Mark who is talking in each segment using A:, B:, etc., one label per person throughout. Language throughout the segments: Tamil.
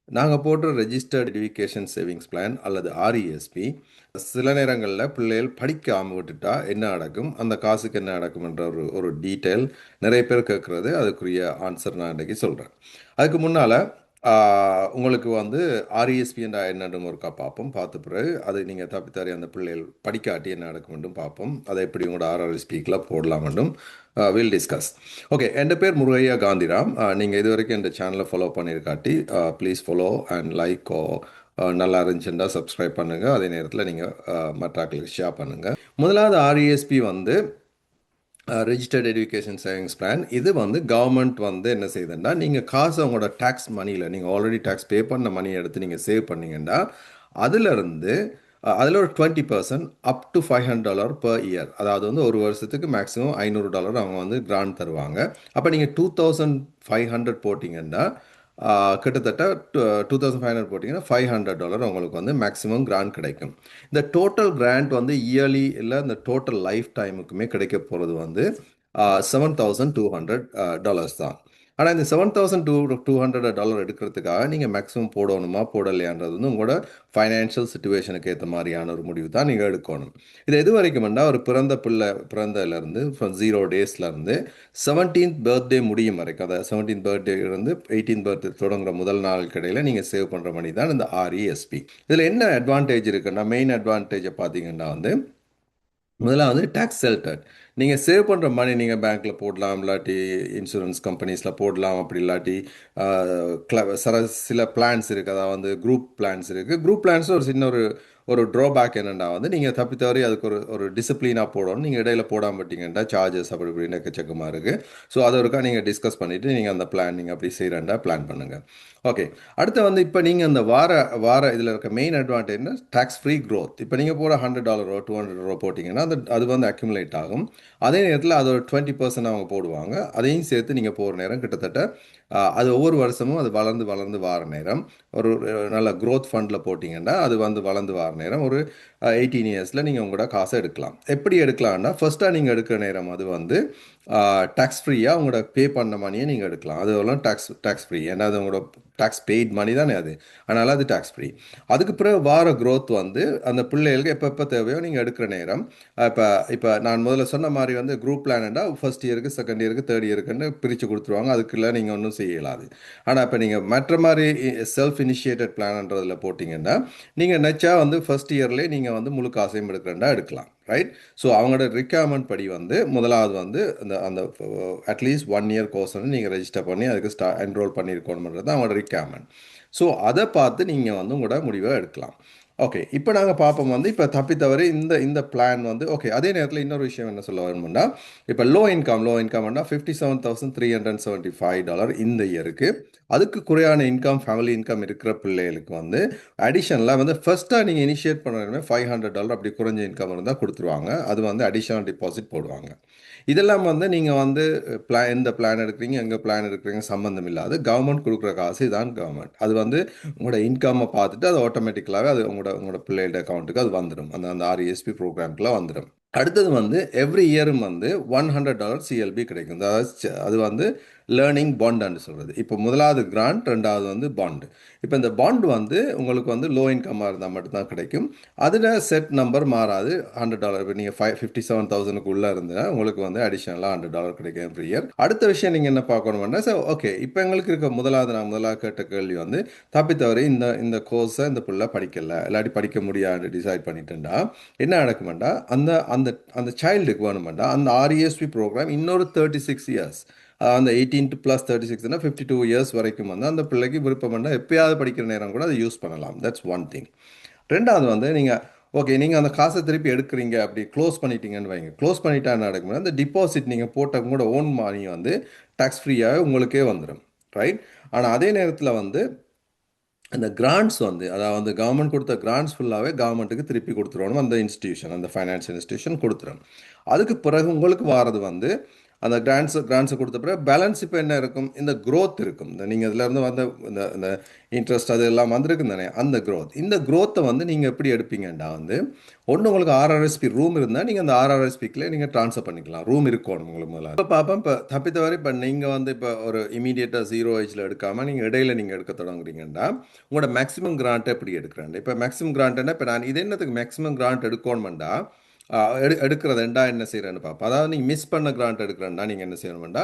A: நாங்கள் போடுற ரெஜிஸ்டர்ட் எஜுகேஷன் சேவிங்ஸ் பிளான் அல்லது ஆர்இஎஸ்பி சில நேரங்களில் பிள்ளைகள் படிக்காமல் விட்டுட்டா என்ன நடக்கும், அந்த காசுக்கு என்ன நடக்கும்ன்ற ஒரு டீட்டெயில் நிறைய பேர் கேட்குறது. அதுக்குரிய ஆன்சர் நான் இன்றைக்கி சொல்கிறேன். அதுக்கு முன்னால் உங்களுக்கு வந்து ஆர்இஎஸ்பி என்ற என்னன்னு ஒருக்கா பார்ப்போம். பார்த்த பிறகு அது நீங்கள் தப்பித்தாரி அந்த பிள்ளைகள் படிக்காட்டி என்ன நடக்கும் என்றும் பார்ப்போம். அதை எப்படி உங்களோட ஆர்ஆர்எஸ்பிக்கில் போடலாம் என்றும் வில் டிஸ்கஸ். ஓகே, என் பேர் முருகையா காந்திராம். நீங்கள் இது வரைக்கும் இந்த சேனலை ஃபாலோ பண்ணியிருக்காட்டி ப்ளீஸ் ஃபாலோ அண்ட் லைக் நல்லா இருந்துச்சுன்னா சப்ஸ்கிரைப் பண்ணுங்கள். அதே நேரத்தில் நீங்கள் மற்றாக்களுக்கு ஷேர் பண்ணுங்கள். முதலாவது ஆர்இஎஸ்பி வந்து ரெஜிஸ்டர்ட் எஜுகேஷன் சேவிங்ஸ் பிளான். இது வந்து கவர்மெண்ட் வந்து என்ன செய்யுதுன்னா, நீங்கள் காசு உங்களோட டேக்ஸ் மணியில் நீங்கள் ஆல்ரெடி டேக்ஸ் பே பண்ண மணியை எடுத்து நீங்கள் சேவ் பண்ணீங்கன்னா அதிலிருந்து அதில் ஒரு 20% அப் டு $500 per இயர். அதாவது வந்து ஒரு வருஷத்துக்கு மேக்ஸிமம் $500 அவங்க வந்து கிராண்ட் தருவாங்க. அப்போ நீங்கள் 2500 போட்டிங்கன்னா கிட்டத்தட்ட 2500 போட்டிங்கன்னா $500 உங்களுக்கு வந்து மேக்ஸிமம் கிராண்ட் கிடைக்கும். இந்த டோட்டல் கிராண்ட் வந்து இயர்லி இல்லை இந்த டோட்டல் லைஃப் டைமுக்குமே கிடைக்க போகிறது வந்து $7,200 தான். ஆனால் இந்த $7,200 எடுக்கிறதுக்காக நீங்கள் மேக்ஸிமம் போடணுமா போடலையான்றது வந்து உங்களோட ஃபைனான்ஷியல் சுச்சுவேஷனுக்கு ஏற்ற மாதிரியான ஒரு முடிவு தான் நீங்கள் எடுக்கணும். இது எது வரைக்கும்னா ஒரு பிறந்ததுலேருந்து 0 டேஸ்லேருந்து 17th பர்த்டே முடியும் வரைக்கும், அதாவது 17th பர்த்டே இருந்து 18th பர்த்டே தொடங்குற முதல் நாள் கடையில் நீங்கள் சேவ் பண்ணுற மணி தான் இந்த ஆர்இஎஸ்பி. இதில் என்ன அட்வான்டேஜ் இருக்குன்னா, மெயின் அட்வான்டேஜை பார்த்தீங்கன்னா வந்து முதல்ல வந்து டேக்ஸ் ஷெல்டர்ட். நீங்கள் சேவ் பண்ணுற மணி நீங்கள் பேங்க்கில் போடலாம், இல்லாட்டி இன்சூரன்ஸ் கம்பெனிஸில் போடலாம். அப்படி இல்லாட்டி சில பிளான்ஸ் இருக்குது, அதாவது வந்து குரூப் பிளான்ஸ் இருக்குது. குரூப் பிளான்ஸ் ஒரு சின்ன ஒரு ட்ராபேக் என்னென்னா வந்து நீங்கள் தப்பி தவறி அதுக்கு ஒரு டிசிப்ளினாக போடணும். நீங்கள் இடையில போடாமல் விட்டீங்கன்னா சார்ஜஸ் அப்படி இப்படின்னு எக்கச்சக்கமாக இருக்குது. ஸோ அதை ஒருக்கா நீங்கள் டிஸ்கஸ் பண்ணிவிட்டு நீங்கள் அந்த பிளான் நீங்கள் அப்படி செய்கிறேன்டா பிளான் பண்ணுங்கள். ஓகே, அடுத்து வந்து இப்போ நீங்கள் அந்த வார இதில் இருக்க மெயின் அட்வான்டேஜ்னா டேக்ஸ் ஃப்ரீ க்ரோத். இப்போ நீங்கள் போட $100 $200 போட்டிங்கன்னா அது வந்து அக்யூமுலேட் ஆகும். அதே நேரத்தில் அது ஒரு 20% அவங்க போடுவாங்க. அதையும் சேர்த்து நீங்கள் போகிற நேரம் கிட்டத்தட்ட அது ஒவ்வொரு வருஷமும் அது வளர்ந்து வளர்ந்து வார நேரம் ஒரு நல்ல க்ரோத் ஃபண்டில் போட்டிங்கன்னா அது வந்து வளர்ந்து வார நேரம் ஒரு 18 இயர்ஸில் நீங்கள் உங்களோட காசை எடுக்கலாம். எப்படி எடுக்கலாம்னா, ஃபர்ஸ்ட்டாக நீங்கள் எடுக்கிற நேரம் அது வந்து டேக்ஸ் ஃப்ரீயாக உங்களோட பே பண்ண மணியை நீங்கள் எடுக்கலாம். அதுவெல்லாம் டேக்ஸ் ஃப்ரீ, ஏன்னா அது உங்களோட டேக்ஸ் பெய்ட் மணி தானே அது, அதனால் அது டேக்ஸ் ஃப்ரீ. அதுக்கு பிறகு வார க்ரோத் வந்து அந்த பிள்ளைகளுக்கு எப்போ தேவையோ நீங்கள் எடுக்கிற நேரம். இப்போ நான் முதல்ல சொன்ன மாதிரி வந்து குரூப் பிளான்டா ஃபர்ஸ்ட் இயருக்கு, செகண்ட் இயருக்கு, தேர்ட் இயருக்குன்னு பிரித்து கொடுத்துருவாங்க. அதுக்குள்ள நீங்கள் ஒன்றும் செய்யலாது. ஆனால் இப்போ நீங்கள் மற்ற மாதிரி செல்ஃப் இனிஷியேட்டட் பிளான்ன்றதில் போட்டிங்கன்னா நீங்கள் நெச்சா வந்து ஃபர்ஸ்ட் இயர்லேயே நீங்கள் வந்து முழு காசையும் எடுக்கிறேன்டா எடுக்கலாம். ரைட். ஸோ அவங்களோட ரிக்வயர்மெண்ட் படி வந்து முதலாவது வந்து அந்த அட்லீஸ்ட் 1 இயர் கோர்ஸ் வந்து நீங்கள் ரெஜிஸ்டர் பண்ணி அதுக்கு என்ரோல் பண்ணியிருக்கணுன்றது அவங்களோட ரிக்வயர்மெண்ட். ஸோ அதை பார்த்து நீங்கள் வந்து உங்களோட முடிவை எடுக்கலாம். ஓகே, இப்போ நாங்கள் பார்ப்போம் வந்து இப்போ தப்பித்தவரை இந்த பிளான் வந்து ஓகே. அதே நேரத்தில் இன்னொரு விஷயம் என்ன சொல்ல வரணும்னா, இப்போ லோ இன்கம்னா $57,375 இந்த இயருக்கு. அதுக்கு குறையான இன்கம், ஃபேமிலி இன்கம் இருக்கிற பிள்ளைகளுக்கு வந்து அடிஷனலாக வந்து ஃபர்ஸ்ட்டாக நீங்கள் இனிஷியேட் பண்ணுறதுமே $500 அப்படி குறைஞ்ச இன்கம் இருந்தால் கொடுத்துருவாங்க. அது வந்து அடிஷனல் டிபாசிட் போடுவாங்க. இதெல்லாம் வந்து நீங்கள் வந்து எந்த பிளான் எடுக்கிறீங்க, எங்கே பிளான் எடுக்கிறீங்க சம்மந்தம் இல்லாது கவர்மெண்ட் கொடுக்குற காசு இதான் கவர்மெண்ட். அது வந்து உங்களோட இன்கம்மை பார்த்துட்டு அது ஆட்டோமேட்டிக்கலாகவே அது உங்களோட பிள்ளைகளோட அக்கௌண்ட்டுக்கு அது வந்துடும். அந்த ஆர்இஎஸ்பி ப்ரோக்ராம்க்குலாம் வந்துடும். அடுத்தது வந்து எவ்ரி இயரும் வந்து $100 சிஎல்பி கிடைக்கும். அதாவது அது வந்து லேர்னிங் பாண்டுன்னு சொல்கிறது. இப்போ முதலாவது கிராண்ட், ரெண்டாவது வந்து பாண்டு. இப்போ இந்த பாண்டு வந்து உங்களுக்கு வந்து லோ இன்கம்மாக இருந்தால் மட்டும்தான் கிடைக்கும். அதில் செட் நம்பர் மாறாது. $100 இப்போ நீங்கள் 57,000க்கு உள்ளே இருந்தால் உங்களுக்கு வந்து அடிஷனலாக $100 கிடைக்கும் எவ்ரி இயர். அடுத்த விஷயம் நீங்கள் என்ன பார்க்கணும்னா, சார் ஓகே இப்போ எங்களுக்கு இருக்க நான் முதலாவது கேட்ட கேள்வி வந்து தப்பித்தவரை இந்த கோர்ஸை இந்த பிள்ளை படிக்கலை, இல்லாட்டி படிக்க முடியாது டிசைட் பண்ணிட்டேன்டா என்ன நடக்குமெண்டா, அந்த அந்த அந்த சைல்டுக்கு வேணுமெண்டா அந்த ஆர்இஎஸ்பி ப்ரோக்ராம் இன்னொரு 36 இயர்ஸ், அந்த 18 + 36னா 52 இயர்ஸ் வரைக்கும் வந்து அந்த பிள்ளைக்கு விருப்பம் பண்ணால் எப்பயாவது படிக்கிற நேரம் கூட அதை யூஸ் பண்ணலாம். That's one thing. ரெண்டாவது வந்து நீங்கள் ஓகே நீங்கள் அந்த காசை திருப்பி எடுக்கிறீங்க, அப்படி க்ளோஸ் பண்ணிட்டீங்கன்னு வைங்க. க்ளோஸ் பண்ணிட்டா என்ன நடக்கும்னா, அந்த டிபாசிட் நீங்கள் போட்ட கூட ஓன் மணி வந்து டேக்ஸ் ஃப்ரீயாக உங்களுக்கே வந்துடும். ரைட். ஆனால் அதே நேரத்தில் வந்து அந்த கிராண்ட்ஸ் வந்து அதாவது கவர்மெண்ட் கொடுத்த கிராண்ட்ஸ் ஃபுல்லாகவே கவர்மெண்ட்டுக்கு திருப்பி கொடுத்துருவோம். அந்த இன்ஸ்டியூஷன், அந்த ஃபைனான்ஸ் இன்ஸ்டியூஷன் கொடுத்துரும். அதுக்கு பிறகு உங்களுக்கு வாரது வந்து அந்த கிராண்ட்ஸை கொடுத்த பிறகு பேலன்ஸ் இப்போ என்ன இருக்கும், இந்த growth இருக்கும். நீங்கள் இதுலேருந்து வந்த இந்த இந்த இன்ட்ரெஸ்ட் அது எல்லாம் வந்திருக்கும் தானே, அந்த growth. இந்த growth-ஐ வந்து நீங்கள் எப்படி எடுப்பீங்கன்னா வந்து ஒன்று உங்களுக்கு ஆர்ஆர்எஸ்பி ரூம் இருந்தால் நீங்கள் அந்த ஆர்ஆர்எஸ்பிக்குள்ளே நீங்கள் ட்ரான்ஸ்ஃபர் பண்ணிக்கலாம். ரூம் இருக்கணும் உங்களுக்கு முதல்ல. இப்போ பார்ப்போம், இப்போ தப்பித்தவரை இப்போ நீங்கள் வந்து இப்போ ஒரு இமீடியட்டாக 0 ஏஜில் எடுக்காமல் நீங்கள் இடையில நீங்கள் எடுக்க தொடங்குறீங்கன்னா உங்களோட மேக்ஸிமம் கிராண்ட் எப்படி எடுக்கிறேன். இப்போ மேக்ஸிமம் கிராண்ட்னா இப்போ நான் இது என்னத்துக்கு மேக்ஸிமம் கிராண்ட் எடுக்கணுமெண்டா எடுக்கிறது ரெண்டா என்ன செய்கிறேன்னு பார்ப்போம். அதாவது நீங்கள் மிஸ் பண்ண கிராண்ட் எடுக்கிறேன்னா நீங்கள் என்ன செய்யணுமெண்டா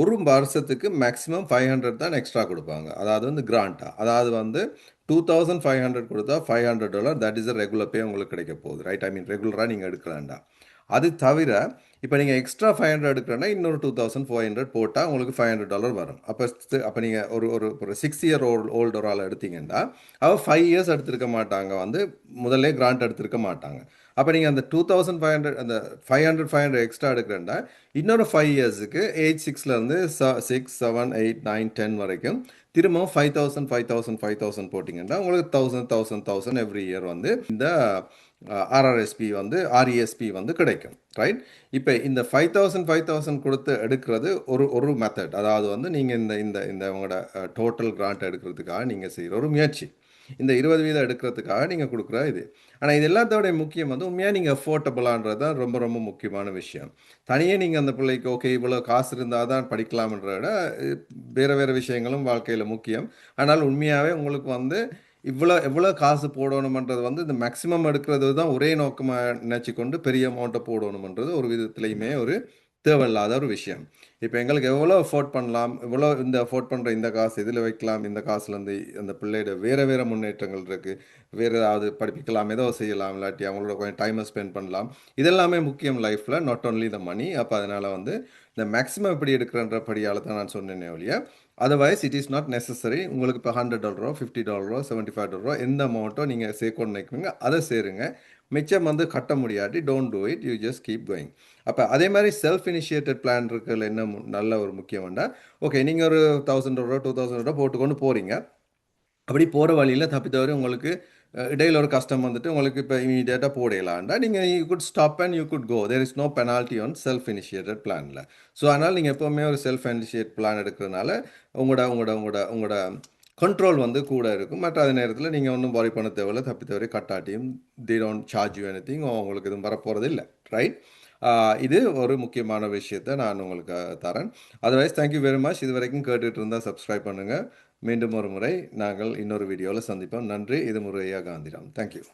A: ஒரு வருஷத்துக்கு மேக்ஸிமம் 500 தான் எக்ஸ்ட்ரா கொடுப்பாங்க. அதாவது வந்து கிராண்டா, அதாவது வந்து 2500 கொடுத்தா $500 தட் இஸ் அ ரெகுலர் பே உங்களுக்கு கிடைக்க போகுது. ரைட், ஐ மீன் ரெகுலராக நீங்கள் எடுக்கலாம்டா. அது தவிர இப்போ நீங்கள் எக்ஸ்ட்ரா 500 எடுக்கிறேன்னா இன்னொரு 2400 போட்டால் உங்களுக்கு $500 வரும். அப்போ நீங்கள் ஒரு ஒரு ஒரு 6 இயர் ஓல்டர் ஆள் எடுத்தீங்கன்னா அவள் 5 இயர்ஸ் எடுத்திருக்க மாட்டாங்க, வந்து முதல்ல கிராண்ட் எடுத்திருக்க மாட்டாங்க. அப்போ நீங்கள் அந்த 2500 அந்த 500 எக்ஸ்ட்ரா எடுக்கிறேன்னா இன்னொரு 5 இயர்ஸுக்கு ஏஜ் 6லேருந்து 6, 7, 8, 9, 10 வரைக்கும் திரும்பவும் 5000 போட்டிங்கன்னா உங்களுக்கு 1000 எவ்ரி இயர் வந்து இந்த ஆர்ஆர்எஸ்பி வந்து ஆர்இஎஸ்பி வந்து கிடைக்கும். ரைட், இப்போ இந்த 5000 கொடுத்து எடுக்கிறது ஒரு ஒரு மெத்தட். அதாவது வந்து நீங்கள் இந்த இந்த இந்த உங்களோட டோட்டல் கிராண்ட் எடுக்கிறதுக்காக நீங்கள் செய்கிற ஒரு முயற்சி. இந்த 20% எடுக்கிறதுக்காக நீங்கள் கொடுக்குற இது. ஆனால் இது எல்லாத்தோட முக்கியம் வந்து உண்மையாக நீங்கள் அஃபோர்டபுளான்றது தான் ரொம்ப ரொம்ப முக்கியமான விஷயம். தனியே நீங்கள் அந்த பிள்ளைக்கு ஓகே இவ்வளோ காசு இருந்தால் தான் படிக்கலாம்ன்றத விட வேறு வேறு விஷயங்களும் வாழ்க்கையில் முக்கியம். ஆனால் உண்மையாகவே உங்களுக்கு வந்து எவ்வளோ காசு போடணுமன்றது வந்து இந்த மேக்ஸிமம் எடுக்கிறது தான் ஒரே நோக்கமாக நினச்சிக்கொண்டு பெரிய அமௌண்ட்டை போடணுமன்றது ஒரு விதத்துலையுமே ஒரு தேவையில்லாத ஒரு விஷயம். இப்போ எங்களுக்கு எவ்வளோ அஃபோர்ட் பண்ணலாம், எவ்வளோ இந்த அஃபோர்ட் பண்ணுற இந்த காசு இதில் வைக்கலாம், இந்த காசுலேருந்து அந்த பிள்ளையோட வேறு வேறு முன்னேற்றங்கள் இருக்குது, வேறு ஏதாவது படிப்பிக்கலாம், ஏதோ செய்யலாம், இல்லாட்டி அவங்களோட கொஞ்சம் டைமை ஸ்பெண்ட் பண்ணலாம். இதெல்லாமே முக்கியம் லைஃப்பில், நாட் ஓன்லி த மணி. அப்போ அதனால் வந்து இந்த மேக்ஸிமம் எப்படி எடுக்கிறன்ற படியால் தான் நான் சொன்னேனே ஒழிய otherwise it is not necessary. உங்களுக்கு இப்போ $100, $50, $75 எந்த அமௌண்ட்டோ நீங்கள் சேர்க்கணும்னு நினைக்கிறீங்க அதை சேருங்க. மிச்சம் வந்து கட்ட முடியாட்டி don't do it, you just keep going. அப்போ அதே மாதிரி செல்ஃப் இனிஷியேட்டட் பிளான் இருக்கிறதுல என்ன நல்ல ஒரு முக்கியம் வேண்டாம். ஓகே, நீங்கள் ஒரு $1000, $2000 போட்டுக்கொண்டு போகிறீங்க. அப்படி போகிற வழியில் தப்பித்தவரை உங்களுக்கு இடையில் ஒரு கஷ்டம் வந்துட்டு உங்களுக்கு இப்போ இமீடியட்டாக போடலான்டா நீங்கள் you could stop and you could go. There is no penalty on self initiated பிளானில். ஸோ அதனால் நீங்கள் எப்போவுமே ஒரு செல்ஃப் இனிஷியேட் பிளான் எடுக்கிறதுனால உங்களோட உங்களோட உங்களோட உங்களோட கண்ட்ரோல் வந்து கூட இருக்கும். மற்ற அதே நேரத்தில் நீங்கள் ஒன்றும் worry பண்ண தேவையில்ல, தப்பித்தவரை கட்டாட்டியும் they don't charge you anything, உங்களுக்கு எதுவும் வரப்போகிறது இல்லை. ரைட், இது ஒரு முக்கியமான விஷயத்தை நான் உங்களுக்கு தரேன். Otherwise thank you very much. இது வரைக்கும் கேட்டுட்டு இருந்தால் சப்ஸ்கிரைப் பண்ணுங்கள். மீண்டும் ஒரு முறை நாங்கள் இன்னொரு வீடியோவில் சந்திப்போம். நன்றி. இது முருகையா காந்திராம். தேங்க்யூ.